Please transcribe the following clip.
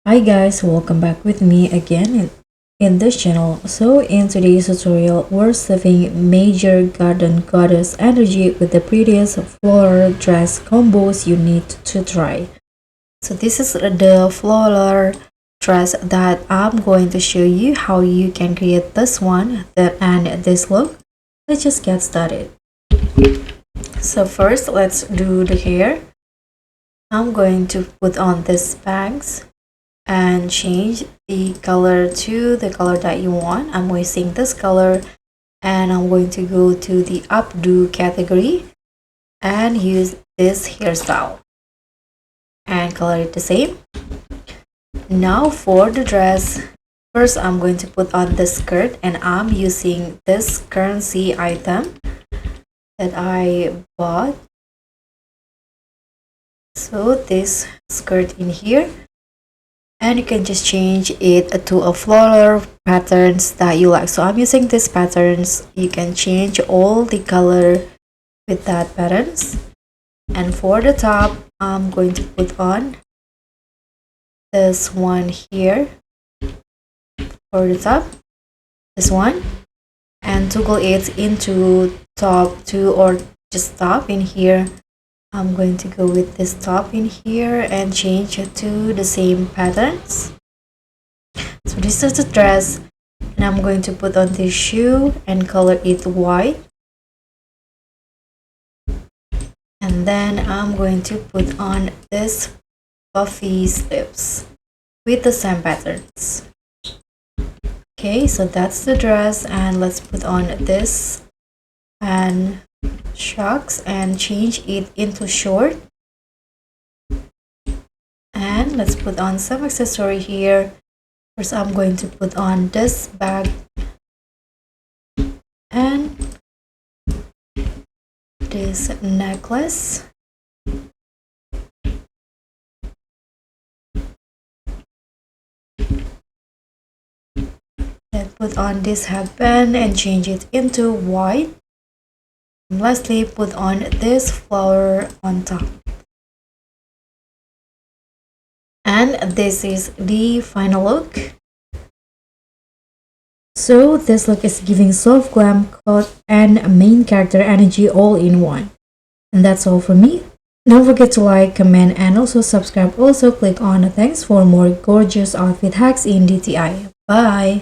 Hi guys, welcome back with me again in this channel. So in today's tutorial, we're stuffing major garden goddess energy with the prettiest floral dress combos you need to try. So this is the floral dress that I'm going to show you how you can create this one and this look. Let's just get started. So first, let's do the hair. I'm going to put on this bangs and change the color to the color that you want. I'm wasting this color and I'm going to go to the updo category and use this hairstyle and color it the same. Now for the dress, first I'm going to put on the skirt and I'm using this currency item that I bought. So this skirt in here, and you can just change it to a floral patterns that you like. So I'm using these patterns. You can change all the color with that patterns. And for the top, I'm going to put on this one here for the top, this one, and toggle it into top 2 or just top in here. I'm going to go with this top in here and change it to the same patterns. So this is the dress, and I'm going to put on this shoe and color it white. And then I'm going to put on this puffy sleeves with the same patterns. Okay, so that's the dress, and let's put on this and shocks and change it into short. And let's put on some accessory here. First, I'm going to put on this bag and this necklace. Then put on this headband and change it into white. And lastly, put on this flower on top. And this is the final look. So this look is giving soft glam, coat, and main character energy all in one. And that's all for me. Don't forget to like, comment, and also subscribe. Also click on the thanks for more gorgeous outfit hacks in DTI. Bye!